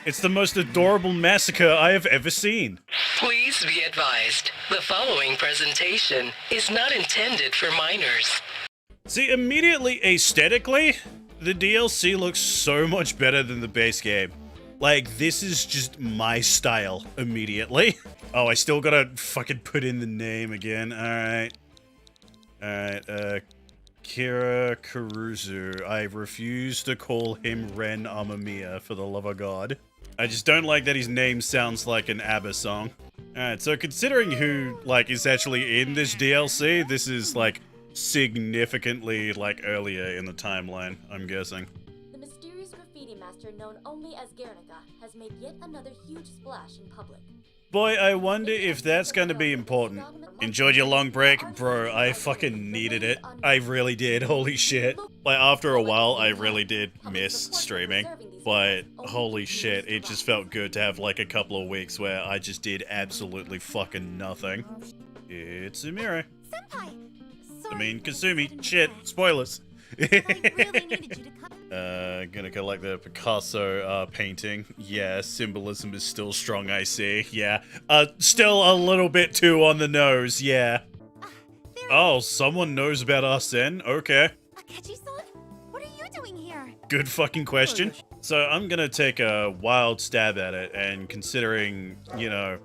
It's the most adorable massacre I have ever seen. Please be advised, the following presentation is not intended for minors. See, immediately, aesthetically, the DLC looks so much better than the base game. Like, this is just my style immediately. Oh, I still gotta fucking put in the name again. Alright. Kira Kuruzu. I refuse to call him Ren Amamiya, for the love of God. I just don't like that his name sounds like an ABBA song. Alright, so considering who, like, is actually in this DLC, this is, like, significantly, like, earlier in the timeline, I'm guessing. The mysterious graffiti master known only as Guernica has made yet another huge splash in public. Boy, I wonder if that's gonna be important. Enjoyed your long break? Bro, I fucking needed it. I really did, holy shit. Like, after a while, I really did miss streaming. But, holy shit, it just felt good to have, like, a couple of weeks where I just did absolutely fucking nothing. It's Umiro. Senpai! I mean, Kasumi. Shit, spoilers. I really needed you to come. Gonna collect the Picasso, painting. Yeah, symbolism is still strong, I see. Yeah. Still a little bit too on the nose, yeah. Oh, someone knows about Arsene? Okay. Akechi-san? What are you doing here? Good fucking question. So I'm gonna take a wild stab at it, and considering, you know,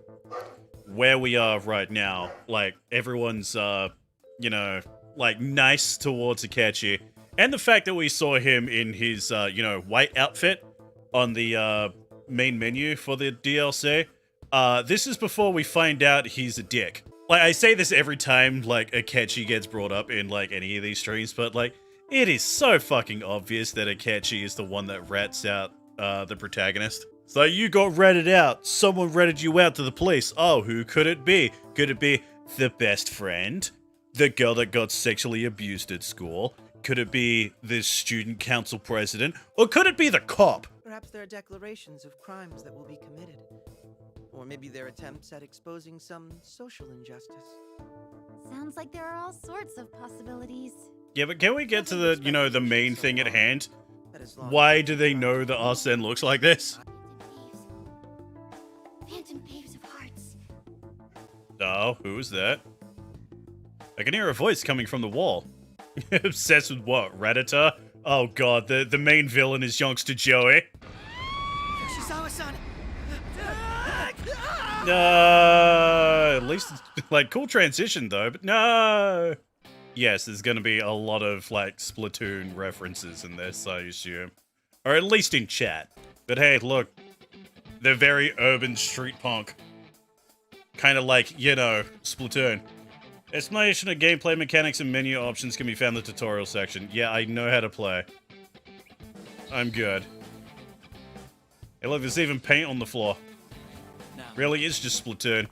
where we are right now, like, everyone's, you know, like, nice towards Akechi. And the fact that we saw him in his, you know, white outfit on the, main menu for the DLC. This is before we find out he's a dick. Like, I say this every time, like, Akechi gets brought up in, like, any of these streams, but, like, it is so fucking obvious that Akechi is the one that rats out, the protagonist. So you got ratted out. Someone ratted you out to the police. Oh, who could it be? Could it be the best friend? The girl that got sexually abused at school? Could it be the student council president? Or could it be the cop? Perhaps there are declarations of crimes that will be committed. Or maybe their attempts at exposing some social injustice. Sounds like there are all sorts of possibilities. Yeah, but can we get to the, you know, the main thing at hand? That is long- Why do they know that Arsene looks like this? Phantom Paves of Hearts. Oh, who is that? I can hear a voice coming from the wall. Obsessed with what? Rattata? Oh god, the main villain is youngster Joey. Yoshizawa-san! No, at least it's, like, cool transition though, but no. Yes, there's gonna be a lot of, like, Splatoon references in this, I assume. Or at least in chat. But hey, look. They're very urban street punk. Kinda like, you know, Splatoon. Explanation of gameplay mechanics and menu options can be found in the tutorial section. Yeah, I know how to play. I'm good. Hey look, there's even paint on the floor. Really, it's just Splatoon.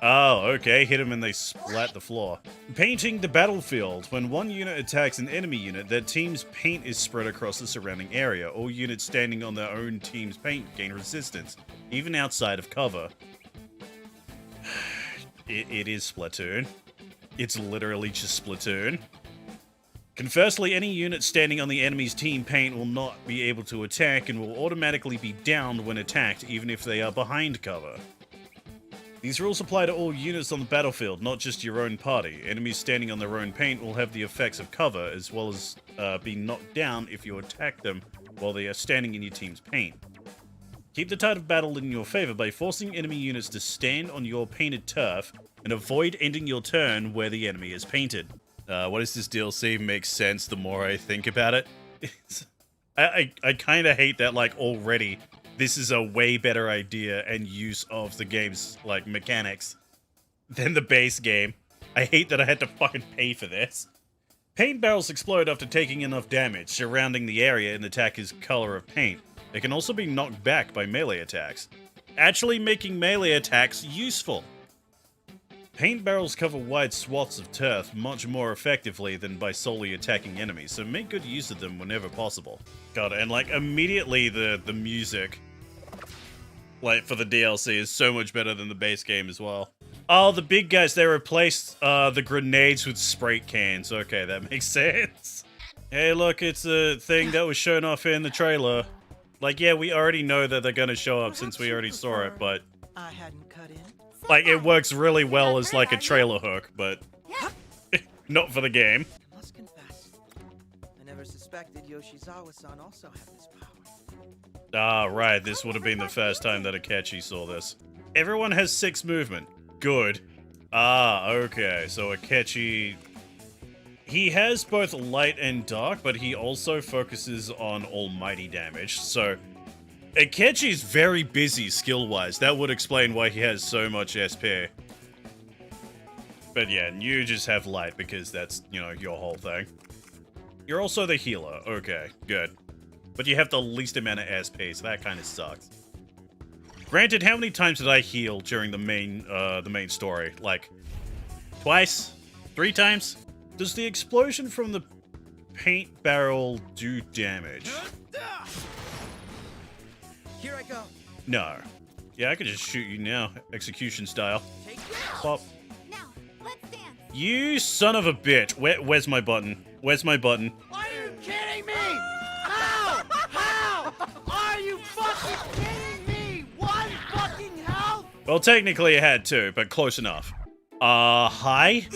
Oh, okay, hit them and they splat the floor. Painting the battlefield. When one unit attacks an enemy unit, their team's paint is spread across the surrounding area. All units standing on their own team's paint gain resistance, even outside of cover. It is Splatoon. It's literally just Splatoon. Conversely, any unit standing on the enemy's team paint will not be able to attack and will automatically be downed when attacked, even if they are behind cover. These rules apply to all units on the battlefield, not just your own party. Enemies standing on their own paint will have the effects of cover, as well as being knocked down if you attack them while they are standing in your team's paint. Keep the tide of battle in your favor by forcing enemy units to stand on your painted turf, and avoid ending your turn where the enemy is painted. What is this DLC? Makes sense the more I think about it. I kind of hate that, like, already this is a way better idea and use of the game's, like, mechanics than the base game. I hate that I had to fucking pay for this. Paint barrels explode after taking enough damage, surrounding the area in the attacker's color of paint. They can also be knocked back by melee attacks, actually making melee attacks useful. Paint barrels cover wide swaths of turf much more effectively than by solely attacking enemies, so make good use of them whenever possible. God, and like immediately the music, like for the DLC, is so much better than the base game as well. Oh, the big guys, they replaced the grenades with spray cans. Okay, that makes sense. Hey, look, it's a thing that was shown off in the trailer. Like, yeah, we already know that they're gonna show up since we already saw it, but I hadn't cut in. like, it works really well as like a trailer hook, but not for the game. I must confess, I never suspected Yoshizawa-san also had this power. Ah, right, this would have been the first time that Akechi saw this. Everyone has 6 movement. Good. Ah, okay, so Akechi... He has both light and dark, but he also focuses on almighty damage, so... Akechi's very busy skill-wise. That would explain why he has so much SP. But yeah, you just have light because that's, you know, your whole thing. You're also the healer. Okay, good. But you have the least amount of SP, so that kind of sucks. Granted, how many times did I heal during the main story? Like, twice? 3 times? Does the explosion from the paint barrel do damage? Here I go. No. Yeah, I could just shoot you now, execution style. Pop. Now, let's dance. You son of a bitch. Where's my button? Where's my button? Are you kidding me? How? How? Are you fucking kidding me? 1 fucking health? Well, technically it had 2, but close enough. Hi?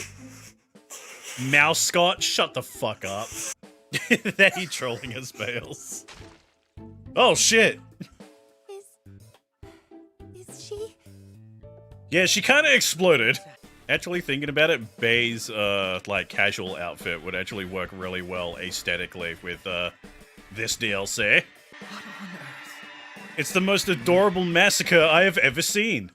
Mouse Scott, shut the fuck up. That he trolling us, Baelz. Oh, shit. Is she? Yeah, she kind of exploded. Actually, thinking about it, Bay's, like, casual outfit would actually work really well aesthetically with, this DLC. What on earth? It's the most adorable massacre I have ever seen.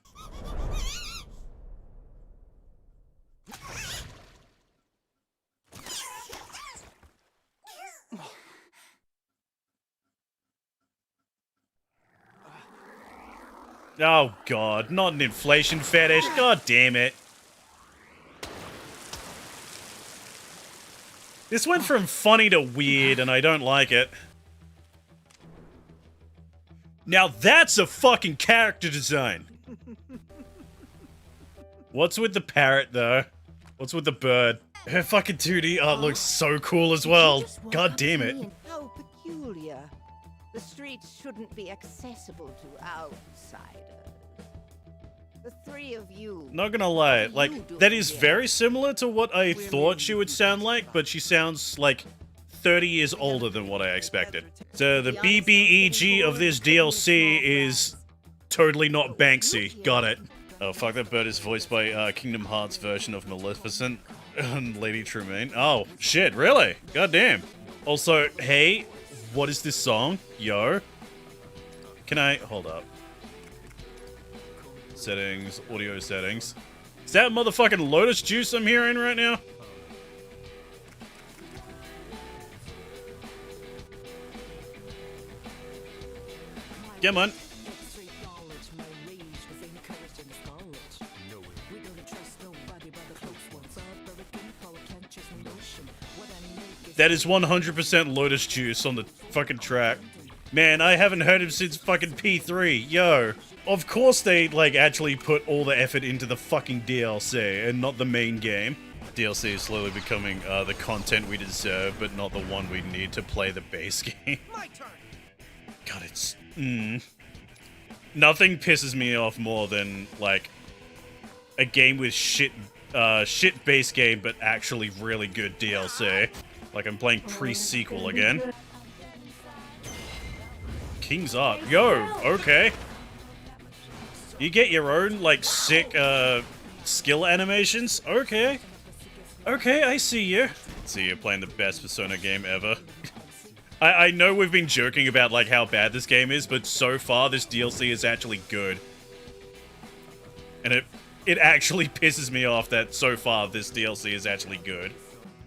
Oh god, not an inflation fetish. God damn it. This went from funny to weird, and I don't like it. Now that's a fucking character design. What's with the parrot, though? What's with the bird? Her fucking 2D art looks so cool as well. God damn it. How peculiar. The streets shouldn't be accessible to outsiders. The 3 of you. Not gonna lie, like, that is very similar to what I thought she would sound like, but she sounds like 30 years older than what I expected. So the BBEG of this DLC is totally not Banksy. Got it. Oh, fuck, that bird is voiced by Kingdom Hearts version of Maleficent and Lady Tremaine. Oh, shit, really? Goddamn. Also, hey, what is this song? Yo? Can I... Hold up. Settings, audio settings. Is that motherfucking Lotus Juice I'm hearing right now? Come on. That is 100% Lotus Juice on the fucking track. Man, I haven't heard him since fucking P3, yo. Of course they, like, actually put all the effort into the fucking DLC and not the main game. DLC is slowly becoming the content we deserve, but not the one we need to play the base game. My turn. God, it's... Nothing pisses me off more than, like, a game with shit base game, but actually really good DLC. Like, I'm playing pre-sequel again. King's Art. Yo, okay. You get your own, like, sick, skill animations? Okay. Okay, I see you. See you playing the best Persona game ever. I know we've been joking about, like, how bad this game is, but so far this DLC is actually good. And it actually pisses me off that so far this DLC is actually good.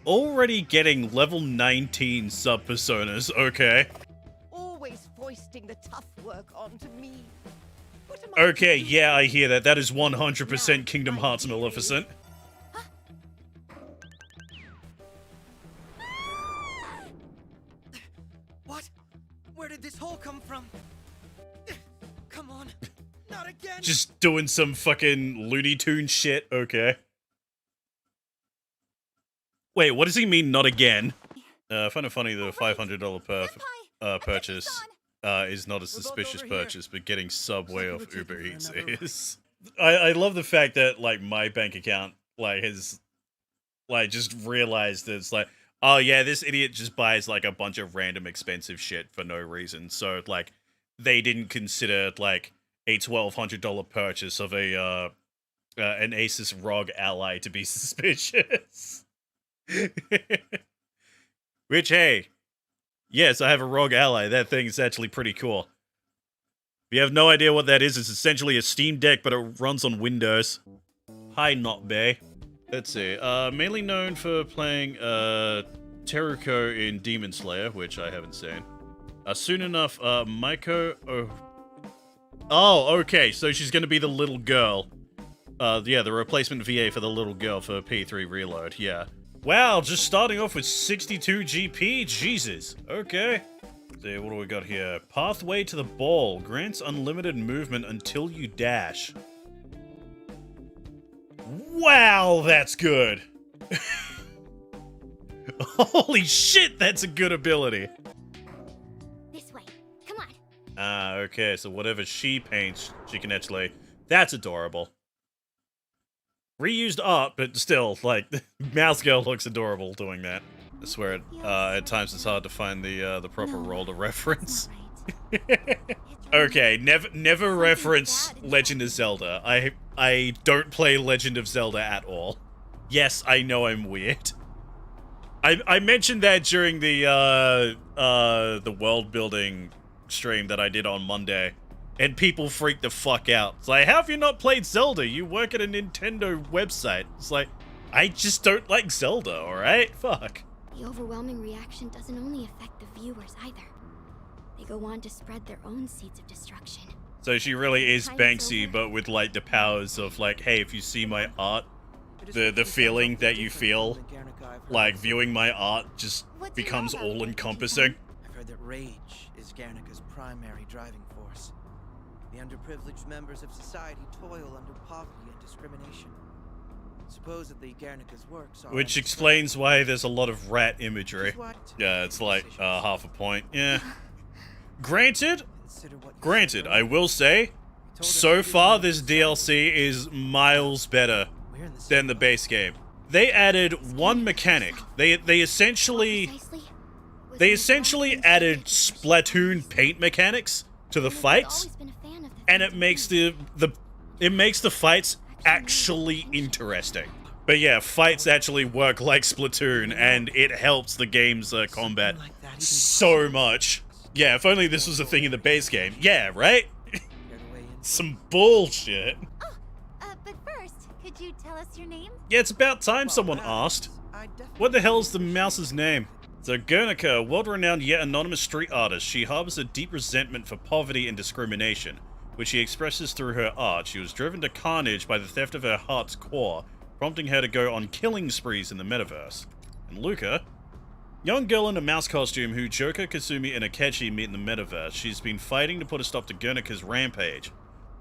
Already getting level 19 sub-personas, okay. Always foisting the tough work onto me. What am I Okay, to do? yeah, I hear that. That is 100% Kingdom Hearts Maleficent. What? Where did this hole come from? Come on. Not again. Just doing some fucking Looney Tune shit, okay. Wait, what does he mean, not again? I find it funny the $500 purchase is not a suspicious purchase, but getting Subway off Uber Eats is. I love the fact that, like, my bank account, like, has, like, just realized that it's like, oh yeah, this idiot just buys, like, a bunch of random expensive shit for no reason. So, like, they didn't consider, like, a $1,200 purchase of a, an Asus ROG Ally to be suspicious. Which, hey, yes, I have a ROG Ally. That thing is actually pretty cool. If you have no idea what that is, it's essentially a Steam Deck, but it runs on Windows. Hi, Not Bay. Let's see. Mainly known for playing Teruko in Demon Slayer, which I haven't seen. Soon enough, Maiko... Oh, okay, so she's gonna be the little girl. Yeah, the replacement VA for the little girl for P3 Reload, yeah. Wow, just starting off with 62 GP? Jesus. Okay. See, what do we got here? Pathway to the ball. Grants unlimited movement until you dash. Wow, that's good. Holy shit, that's a good ability. This way. Come on. Ah, okay, so whatever she paints, she can actually... That's adorable. Reused art, but still, like, Mouse Girl looks adorable doing that. I swear, at times it's hard to find the proper role to reference. Okay, never reference Legend of Zelda. I don't play Legend of Zelda at all. Yes, I know I'm weird. I mentioned that during the world building stream that I did on Monday, and people freaked the fuck out. It's like, how have you not played Zelda? You work at a Nintendo website. It's like, I just don't like Zelda, alright? Fuck. The overwhelming reaction doesn't only affect the viewers either. They go on to spread their own seeds of destruction. So she really is Banksy, but with, like, the powers of, like, hey, if you see my art, the feeling that you feel, like, viewing my art just becomes all-encompassing. I've heard that rage is Guernica's primary driving force. The underprivileged members of society toil under poverty and discrimination. Supposedly, Guernica's works are... Which explains why there's a lot of rat imagery. Yeah, it's like, half a point. Yeah. Granted, I will say, so far this DLC is miles better than the base game. They added one mechanic. They essentially added Splatoon paint mechanics to the fights, and it makes the fights actually interesting. But yeah, fights actually work like Splatoon, and it helps the game's combat so much. Yeah, if only this was a thing in the base game. Yeah, right? Some bullshit. Oh, but first, could you tell us your name? Yeah, it's about time someone asked. What the hell's the mouse's name? So Guernica, a world-renowned yet anonymous street artist. She harbors a deep resentment for poverty and discrimination, which she expresses through her art. She was driven to carnage by the theft of her heart's core, prompting her to go on killing sprees in the metaverse. And Luca, young girl in a mouse costume who Joker, Kasumi, and Akechi meet in the metaverse. She's been fighting to put a stop to Guernica's rampage,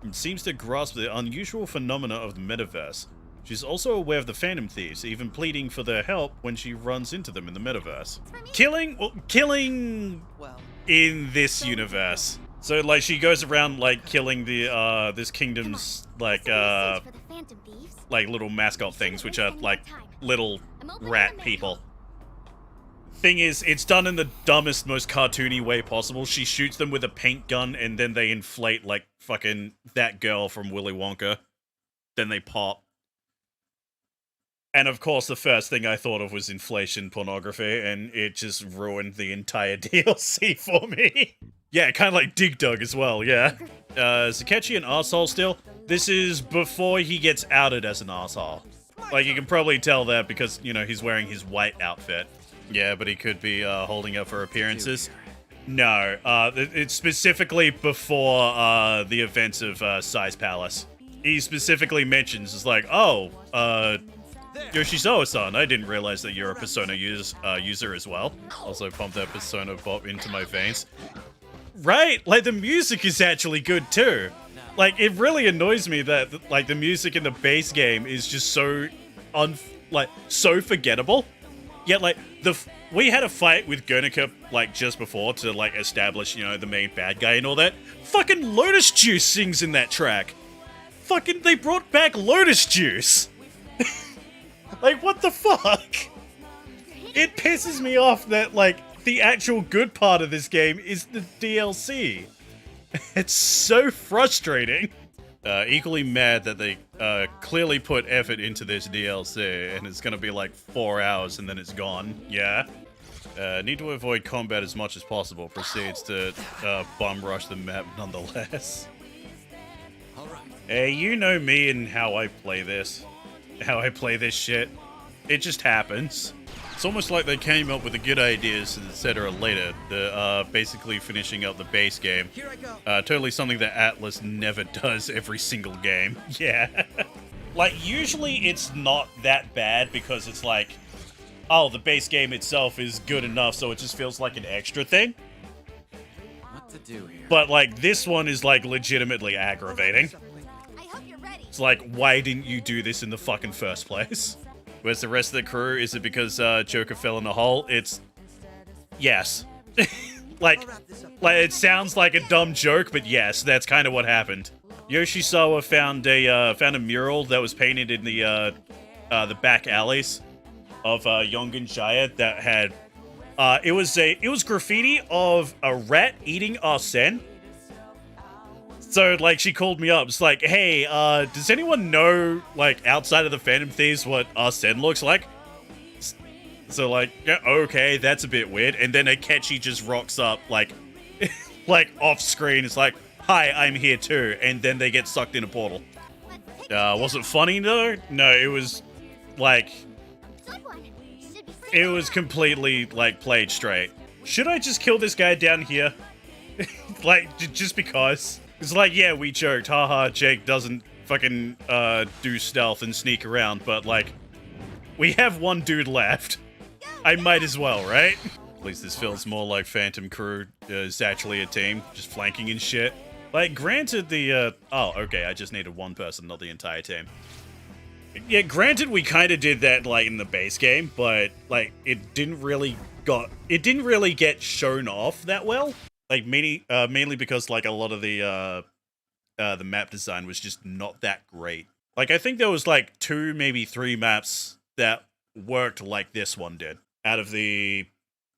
and seems to grasp the unusual phenomena of the metaverse. She's also aware of the Phantom Thieves, even pleading for their help when she runs into them in the metaverse. Killing in this universe. So, like, she goes around, like, killing the, this kingdom's, like, little mascot things, which are, like, little rat people. Thing is, it's done in the dumbest, most cartoony way possible. She shoots them with a paint gun, and then they inflate, like, fucking that girl from Willy Wonka. Then they pop. And, of course, the first thing I thought of was inflation pornography, and it just ruined the entire DLC for me. Yeah, kind of like Dig Dug as well, yeah. Sakechi an arsehole still? This is before he gets outed as an arsehole. Like, you can probably tell that because, you know, he's wearing his white outfit. Yeah, but he could be holding up for appearances. No, it's specifically before the events of Size Palace. He specifically mentions, it's like, oh, Yoshizawa-san, I didn't realize that you're a Persona user as well. Also pump that Persona bop into my veins. Right, like the music is actually good too. Like, it really annoys me that, like, the music in the base game is just so so forgettable. Yet, like, we had a fight with Guernica, like, just before to, like, establish, you know, the main bad guy and all that. Fucking Lotus Juice sings in that track. Fucking, they brought back Lotus Juice. Like, what the fuck? It pisses me off that, like, the actual good part of this game is the DLC. It's so frustrating. Equally mad that they clearly put effort into this DLC, and it's gonna be like 4 hours and then it's gone. Yeah. Need to avoid combat as much as possible. Proceeds to bum rush the map nonetheless. Hey, you know me and how I play this. How I play this shit. It just happens. It's almost like they came up with the good ideas, etc. later. The basically finishing up the base game. Here I go. Totally something that Atlas never does every single game. Yeah. Like, usually it's not that bad because it's like, oh, the base game itself is good enough, so it just feels like an extra thing. What to do here? But, like, this one is, like, legitimately aggravating. I hope you're ready. It's like, why didn't you do this in the fucking first place? Where's the rest of the crew? Is it because Joker fell in a hole? It's... yes. like, it sounds like a dumb joke, but yes, that's kind of what happened. Yoshisawa found a mural that was painted in the back alleys of Yongan Jaya that had... it was graffiti of a rat eating Arsene. So, like, she called me up. It's like, hey, does anyone know, like, outside of the Phantom Thieves what Arsene looks like? So, like, yeah, okay, that's a bit weird. And then Akechi just rocks up, like, like, off screen. It's like, hi, I'm here too. And then they get sucked in a portal. Was it funny, though? No, it was, like, it was completely, like, played straight. Should I just kill this guy down here? Like, just because? It's like, yeah, we joked, haha, Jake doesn't fucking do stealth and sneak around, but like, we have one dude left. I might as well, right? At least this feels more like Phantom Crew is actually a team, just flanking and shit. Like, granted the, oh, okay, I just needed one person, not the entire team. Yeah, granted we kind of did that, like, in the base game, but, like, it didn't really get shown off that well. Like, mainly because, like, a lot of the map design was just not that great. Like, I think there was, like, 2, maybe 3 maps that worked like this one did. Out of the...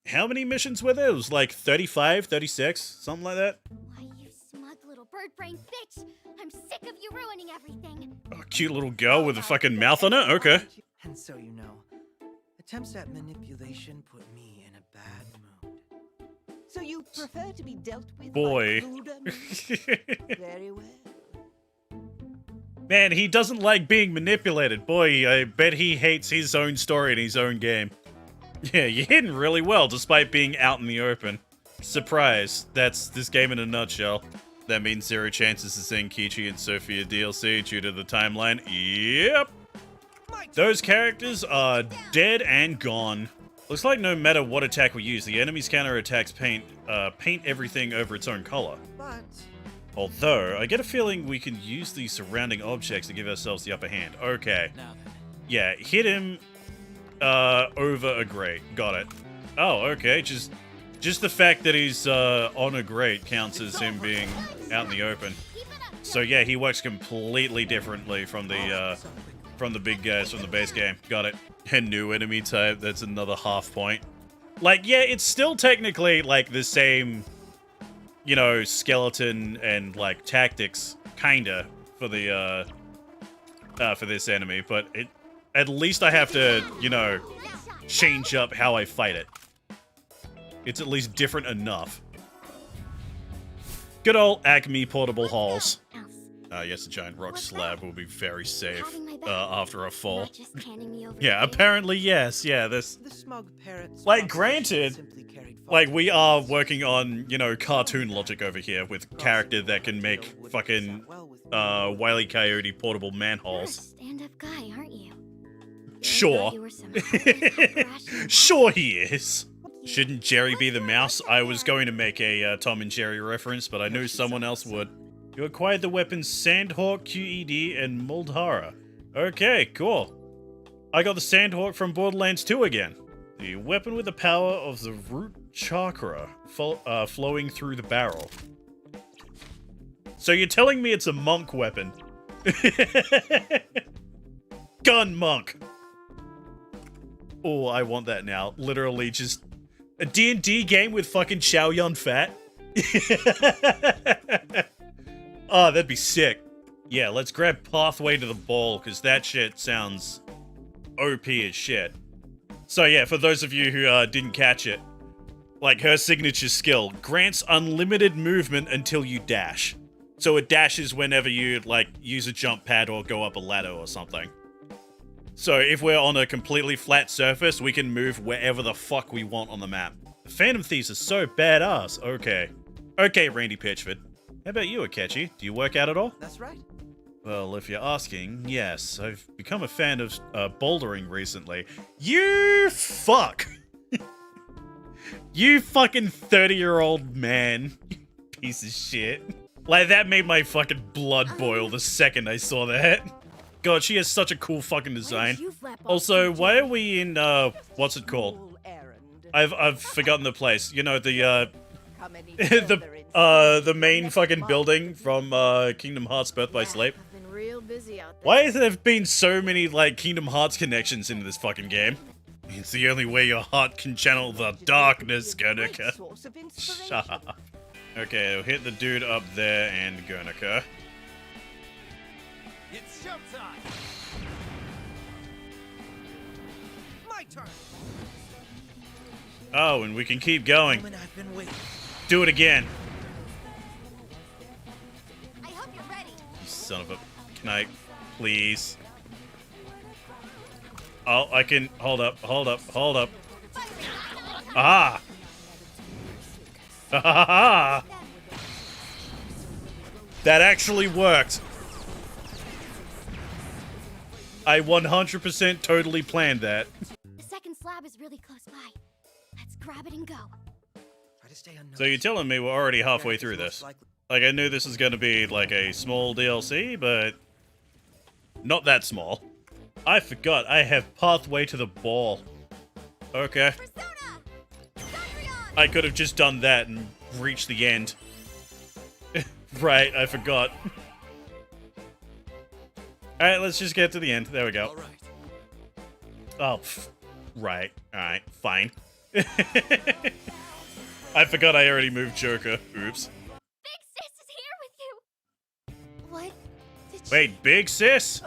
how many missions were there? It was, like, 35, 36, something like that. Why, you smug little bird brain bitch! I'm sick of you ruining everything! Oh, cute little girl with a fucking mouth on it? Okay. And so you know, attempts at manipulation put me in a bad mood. So you prefer to be dealt with Boy. by Buddha? Very well. Man, he doesn't like being manipulated. Boy, I bet he hates his own story in his own game. Yeah, you're hidden really well despite being out in the open. Surprise. That's this game in a nutshell. That means 0 chances to seeing Kichi and Sophia DLC due to the timeline. Yep. Those characters are dead and gone. Looks like no matter what attack we use, the enemy's counterattacks paint everything over its own color. But Although, I get a feeling we can use the surrounding objects to give ourselves the upper hand. Okay. Yeah, hit him over a grate. Got it. Oh, okay. Just the fact that he's on a grate counts as him being out in the open. So yeah, he works completely differently from the big guys from the base game. Got it. A new enemy type, that's another half point. Like, yeah, it's still technically, like, the same, you know, skeleton and, like, tactics, kinda, for the, for this enemy, but at least I have to, you know, change up how I fight it. It's at least different enough. Good old Acme portable halls. Yes, a giant rock slab will be very safe after a fall. Yeah, apparently yes. Yeah, this... the smug parrots like, granted, like, we are working on, you know, cartoon logic over here with character that can make fucking Wile E. Coyote portable manholes. Stand-up guy, aren't you? Sure. Sure he is. Shouldn't Jerry be the mouse? I was going to make a Tom and Jerry reference, but I knew someone else would. You acquired the weapons Sandhawk, QED, and Muldhara. Okay, cool. I got the Sandhawk from Borderlands 2 again. The weapon with the power of the root chakra flowing through the barrel. So you're telling me it's a monk weapon? Gun monk! Oh, I want that now. Literally just a D&D game with fucking Chow Yun Fat. Oh, that'd be sick. Yeah, let's grab Pathway to the Ball, because that shit sounds OP as shit. So yeah, for those of you who didn't catch it, like her signature skill grants unlimited movement until you dash. So it dashes whenever you like use a jump pad or go up a ladder or something. So if we're on a completely flat surface, we can move wherever the fuck we want on the map. The Phantom Thieves are so badass. Okay. Okay, Randy Pitchford. How about you, Akechi? Do you work out at all? That's right. Well, if you're asking, yes. I've become a fan of bouldering recently. You fuck! You fucking 30-year-old man. Piece of shit. Like, that made my fucking blood boil the second I saw that. God, she has such a cool fucking design. Also, why are we in, what's it called? I've forgotten the place. You know, the main fucking building from, Kingdom Hearts Birth by Sleep. Why has there been so many, like, Kingdom Hearts connections into this fucking game? It's the only way your heart can channel the darkness, Guernica. Shut up. Okay, we'll hit the dude up there and Guernica. It's showtime. My turn. Oh, and we can keep going. I've been waiting. Do it again. I hope you're ready. You son of a... Can I... Please? Oh, I can... Hold up, hold up, hold up. Ah! Ha ha ha! That actually worked. I 100% totally planned that. The second slab is really close by. Let's grab it and go. So you're telling me we're already halfway through this? Like, I knew this was gonna be, like, a small DLC, but... not that small. I forgot, I have Pathway to the Ball. Okay. I could have just done that and reached the end. Right, I forgot. Alright, let's just get to the end. There we go. Oh, right. Alright, fine. I forgot I already moved Joker. Oops. Big Sis is here with you! What? Did Wait, Big Sis?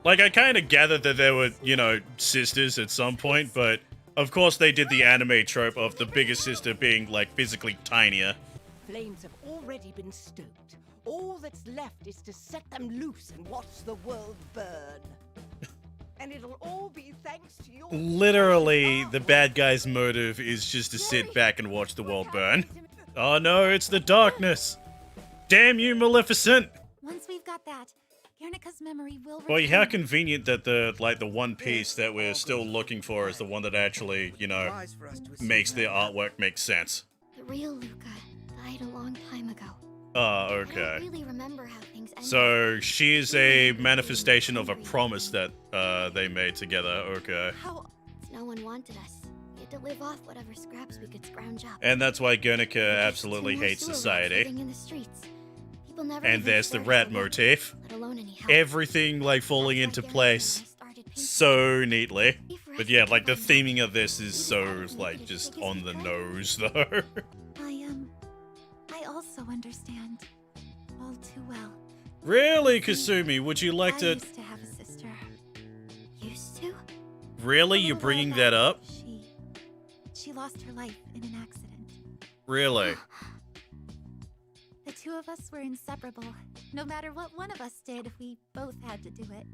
Like, I kind of gathered that there were, you know, sisters at some point, but of course they did the anime trope of the biggest sister being, like, physically tinier. Flames have already been stoked. All that's left is to set them loose and watch the world burn. And it'll all be thanks to your... Literally, the bad guy's motive is just to sit back and watch the world burn. Oh no, it's the darkness! Damn you, Maleficent! Once we've got that, Guernica's memory will Boy, return. how convenient that the one piece that we're still looking for is the one that actually, you know, makes the artwork make sense. The real Luca died a long time ago. Oh, I okay. don't really remember how things ended. So, she is a manifestation of a promise that, they made together, okay. How? No one wanted us. We had to live off whatever scraps we could scrounge up. And that's why Guernica There's absolutely two more hates sewer rats society. living in the streets. People never And even there's the started rat to look, motif. let alone any help. Everything, like, falling That's into why Guernica place and I started painting. so neatly. If But yeah, like, the Rasputin theming of this is so, like, just on the nose, though. I also understand all too well. Really, Kasumi? Would you like I to... used to have a sister. Used to? Really? A You're little bringing while that back, up? She lost her life in an accident. Really? The two of us were inseparable. No matter what one of us did, we both had to do it.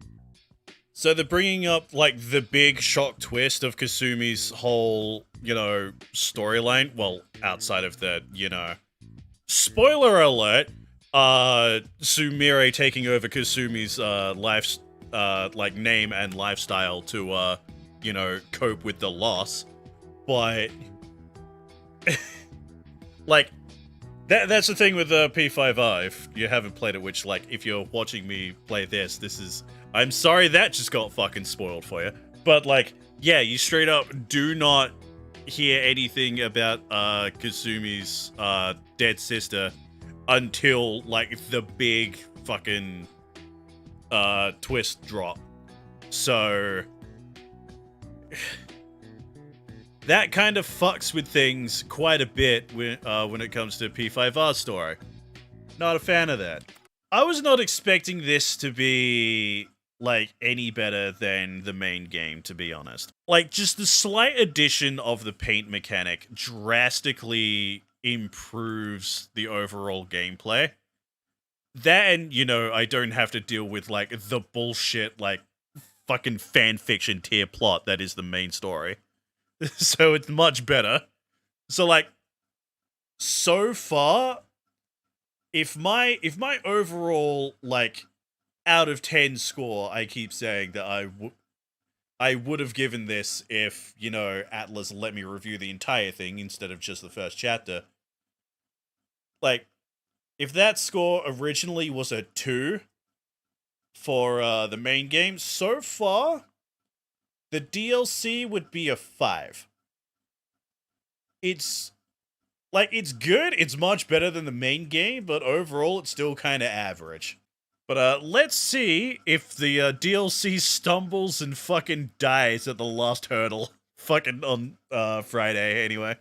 So they're bringing up, like, the big shock twist of Kasumi's whole, you know, storyline. Well, outside of the, you know... Spoiler alert! Sumire taking over Kasumi's, like, name and lifestyle to, you know, cope with the loss. But... like... That's the thing with P5i. If you haven't played it, which, like, if you're watching me play this is... I'm sorry that just got fucking spoiled for you. But, like, yeah, you straight up do not hear anything about Kazumi's dead sister until, like, the big fucking twist drop. So that kind of fucks with things quite a bit when it comes to P5R's story. Not a fan of that. I was not expecting this to be, like, any better than the main game, to be honest. Like, just the slight addition of the paint mechanic drastically improves the overall gameplay. That and, you know, I don't have to deal with, like, the bullshit, like, fucking fanfiction tier plot that is the main story. So it's much better. So, like, so far, if my overall, like, out of 10 score, I keep saying that I would have given this if, you know, Atlas let me review the entire thing instead of just the first chapter. Like, if that score originally was a 2 for the main game, so far, the DLC would be a 5. It's, like, it's good, it's much better than the main game, but overall it's still kind of average. But let's see if the DLC stumbles and fucking dies at the last hurdle. Fucking on Friday, anyway.